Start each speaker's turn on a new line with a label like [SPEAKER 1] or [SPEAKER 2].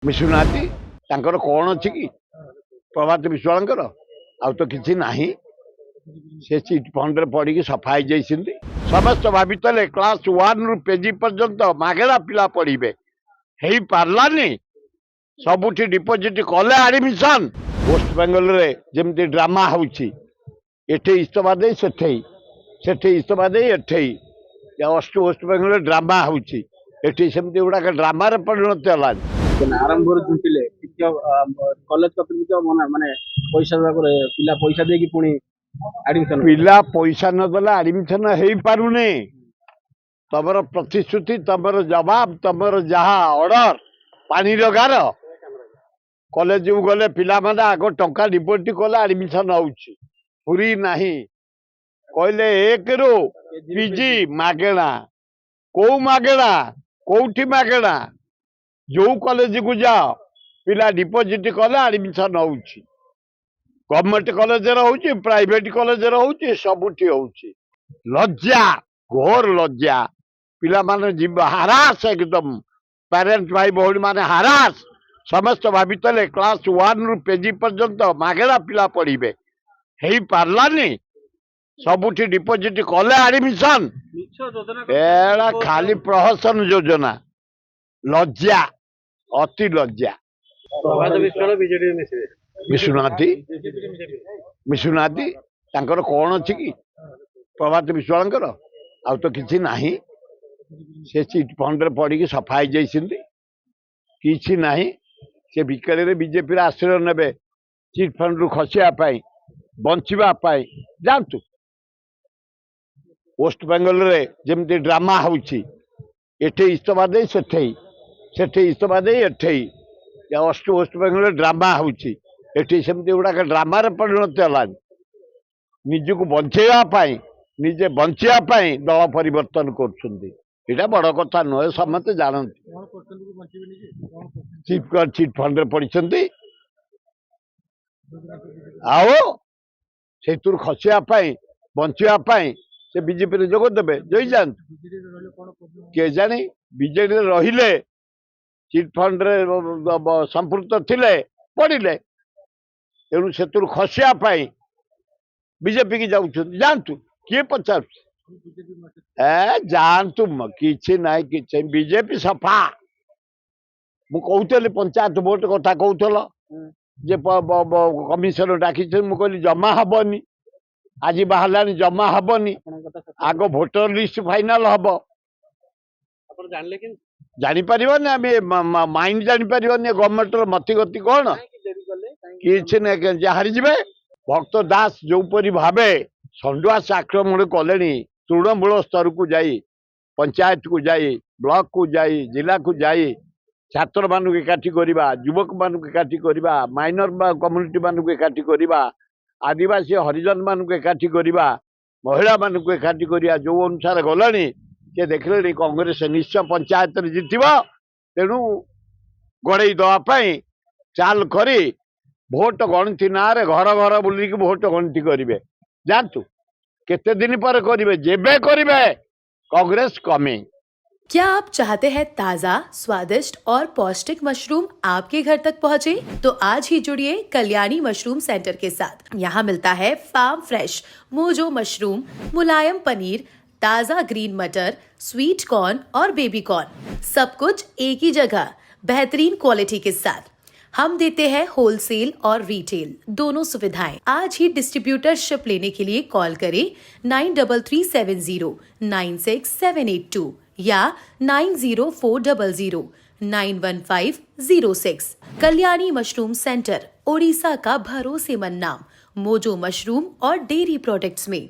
[SPEAKER 1] ମିଶୁନାହାନ୍ତି। ତାଙ୍କର କ'ଣ ଅଛି କି ପ୍ରଭାତ ବିଶ୍ୱାଳଙ୍କର? ଆଉ ତ କିଛି ନାହିଁ। ସେ ଚିଟ୍ ଫଣ୍ଡରେ ପଡ଼ିକି ସଫା ହେଇଯାଇଛନ୍ତି। ସମସ୍ତେ ଭାବିଥିଲେ କ୍ଲାସ୍ 1ରୁ PG ପର୍ଯ୍ୟନ୍ତ ମାଗଣା ପିଲା ପଢ଼ିବେ, ହେଇପାରିଲାନି। ସବୁଠି ଡିପୋଜିଟ୍ କଲେ ଆଡ଼ମିସନ୍। ୱେଷ୍ଟବେଙ୍ଗଲରେ ଯେମିତି ଡ୍ରାମା ହେଉଛି, ଏଠି ଇସ୍ତଫା ଦେଇ ସେଠେଇ, ସେଠି ଇସ୍ତଫା ଦେଇ ଏଠେଇ। ୱେଷ୍ଟବେଙ୍ଗଲରେ ଡ୍ରାମା ହେଉଛି, ଏଠି ସେମିତି ଗୁଡ଼ାକ ଡ୍ରାମାରେ ପରିଣତ ହେଲାନି।
[SPEAKER 2] ଆରମ୍ଭରୁ ଝୁଣ୍ଟିଲେ କଲେଜ କର୍ତ୍ତୃପକ୍ଷ ମାନେ ପଇସା ପିଲା ପଇସା ଦେଇକି ପୁଣି ଆଡମିସନ
[SPEAKER 1] ପିଲା ପଇସା ନଦେଲେ ଆଡମିସନ ହେଇପାରୁନି। ତମର ପ୍ରତିଶ୍ରୁତି, ତମର ଜବାବ, ତମର ଯାହା ଅର୍ଡର ପାଣିର ଗାର। କଲେଜକୁ ଗଲେ ପିଲାମାନେ ଆଗ ଟଙ୍କା ଡିପୋଜିଟ୍ କଲେ ଆଡମିସନ ହଉଛି, ପୁରୀ ନାହିଁ। କହିଲେ 1ରୁ PG ମାଗଣା। କୋଉ ମାଗଣା? କୋଉଠି ମାଗଣା? ଯୋଉ କଲେଜକୁ ଯାଅ ପିଲା ଡିପୋଜିଟ୍ କଲେ ଆଡମିସନ ହଉଛି। ଗଭର୍ଣ୍ଣମେଣ୍ଟ କଲେଜରେ ହଉଛି, ପ୍ରାଇଭେଟ କଲେଜରେ ହଉଛି, ସବୁଠି ହଉଛି। ଲଜ୍ଜା, ଘୋର ଲଜ୍ଜା। ପିଲାମାନେ ଯିବା ହାରାସ, ଏକଦମ ପ୍ୟାରେଣ୍ଟ ଭାଇ ଭଉଣୀ ମାନେ ହାରାସ। ସମସ୍ତେ ଭାବିଥିଲେ କ୍ଲାସ୍ 1ରୁ PG ପର୍ଯ୍ୟନ୍ତ ମାଗଣା ପିଲା ପଢିବେ, ହେଇପାରିଲାନି। ସବୁଠି ଡିପୋଜିଟ୍ କଲେ ଆଡମିସନ। ଏଇଟା ଖାଲି ପ୍ରହସନ ଯୋଜନା। ଲଜ୍ଜା, ଅତି ଲଜ୍ଜା।
[SPEAKER 2] ପ୍ରଭାତ ବିଶ୍ୱାଳ ବିଜେଡି ମିଶିବେ।
[SPEAKER 1] ମିଶୁନାହାନ୍ତି। ମିଶୁନାହାନ୍ତି। ତାଙ୍କର କ'ଣ ଅଛି କି ପ୍ରଭାତ ବିଶ୍ୱାଳଙ୍କର? ଆଉ ତ କିଛି ନାହିଁ। ସେ ଚିଟ୍ ଫଣ୍ଡରେ ପଡ଼ିକି ସଫା ହେଇଯାଇଛନ୍ତି। କିଛି ନାହିଁ। ସେ ବିକେଳରେ ବିଜେପିର ଆଶ୍ରୟ ନେବେ, ଚିଟ୍ ଫଣ୍ଡରୁ ଖସିବା ପାଇଁ, ବଞ୍ଚିବା ପାଇଁ। ଯାଆନ୍ତୁ। ୱେଷ୍ଟବେଙ୍ଗଲରେ ଯେମିତି ଡ୍ରାମା ହେଉଛି, ଏଠି ଇସ୍ତଫା ଦେଇ ସେଠେଇ, ସେଠି ଇସ୍ତଫା ଦେଇ ଏଠେଇ। ୱେଷ୍ଟବେଙ୍ଗଲରେ ଡ୍ରାମା ହେଉଛି, ଏଠି ସେମିତି ଗୁଡ଼ାକ ଡ୍ରାମାରେ ପରିଣତ ହେଲାନି। ନିଜକୁ ବଞ୍ଚେଇବା ପାଇଁ, ନିଜେ ବଞ୍ଚିବା ପାଇଁ ଦଳ ପରିବର୍ତ୍ତନ କରୁଛନ୍ତି। ଏଇଟା ବଡ଼ କଥା ନୁହେଁ, ସମସ୍ତେ ଜାଣନ୍ତି। ଚିଟ୍ ଫଣ୍ଡରେ ପଡ଼ିଛନ୍ତି, ଆଉ ସେଥିରୁ ଖସିବା ପାଇଁ, ବଞ୍ଚିବା ପାଇଁ ସେ ବିଜେପିରେ ଯୋଗ ଦେବେ, ଯାଇଯାଆନ୍ତୁ। କେଜାଣି ବିଜେଡିରେ ରହିଲେ, ଚିଟ୍ ଫଣ୍ଡରେ ସମ୍ପୃକ୍ତ ଥିଲେ, ପଡ଼ିଲେ, ତେଣୁ ସେଥିରୁ ଖସିବା ପାଇଁ ବିଜେପି କି ଯାଉଛନ୍ତି। ଯାଆନ୍ତୁ, କିଏ ପଚାରୁଛି? ଯାଆନ୍ତୁ, କିଛି ନାହିଁ, କିଛି ବିଜେପି ସଫା। ମୁଁ କହୁଥିଲି ପଞ୍ଚାୟତ ଭୋଟ କଥା କହୁଥିଲ ଯେ କମିଶନ ଡାକିଛନ୍ତି, ମୁଁ କହିଲି ଜମା ହବନି। ଆଜି ବାହାରିଲାଣି ଜମା ହବନି। ଆଗ ଭୋଟର ଲିଷ୍ଟ ଫାଇନାଲ ହବ। ଜାଣିପାରିବନି, ଆମେ ମାଇଣ୍ଡ ଜାଣିପାରିବନି ଗଭର୍ଣ୍ଣମେଣ୍ଟର ମତିଗତି କ'ଣ? କିଛି ନାହିଁ, ହାରିଯିବେ। ଭକ୍ତ ଦାସ ଯୋଉପରି ଭାବେ ସଣ୍ଡୁଆସ ଆକ୍ରମଣ କଲେଣି, ତୃଣମୂଳ ସ୍ତରକୁ ଯାଇ, ପଞ୍ଚାୟତକୁ ଯାଇ, ବ୍ଲକକୁ ଯାଇ, ଜିଲ୍ଲାକୁ ଯାଇ, ଛାତ୍ରମାନଙ୍କୁ ଏକାଠି କରିବା, ଯୁବକମାନଙ୍କୁ ଏକାଠି କରିବା, ମାଇନର କମ୍ୟୁନିଟି ମାନଙ୍କୁ ଏକାଠି କରିବା, ଆଦିବାସୀ ହରିଜନ ମାନଙ୍କୁ ଏକାଠି କରିବା, ମହିଳାମାନଙ୍କୁ ଏକାଠି କରିବା, ଯୋଉ ଅନୁସାରେ ଗଲାଣି, ସେ ଦେଖିଲେଣି କଂଗ୍ରେସ ନିଶ୍ଚୟ ପଞ୍ଚାୟତରେ ଜିତିବ। ତେଣୁ ଗଡ଼େଇ ଦେବା ପାଇଁ ଚାଲ କରି ଭୋଟ ଗଣତି ନାଁରେ ଘର ଘର ବୁଲିକି ଭୋଟ ଗଣତି କରିବେ। ଯାଆନ୍ତୁ, କେତେ ଦିନ ପରେ କରିବେ, ଯେବେ କରିବେ। कांग्रेस कमिंग।
[SPEAKER 3] क्या आप चाहते हैं ताज़ा, स्वादिष्ट और पौष्टिक मशरूम आपके घर तक पहुंचे? तो आज ही जुड़िए कल्याणी मशरूम सेंटर के साथ। यहाँ मिलता है फार्म फ्रेश मोजो मशरूम, मुलायम पनीर, ताज़ा ग्रीन मटर, स्वीट कॉर्न और बेबी कॉर्न, सब कुछ एक ही जगह, बेहतरीन क्वालिटी के साथ। हम देते हैं होलसेल और रिटेल दोनों सुविधाएं। आज ही डिस्ट्रीब्यूटरशिप लेने के लिए कॉल करें 9337096782 या 9040091506। कल्याणी मशरूम सेंटर, ओडिशा का भरोसेमंद नाम, मोजो मशरूम और डेयरी प्रोडक्ट्स में।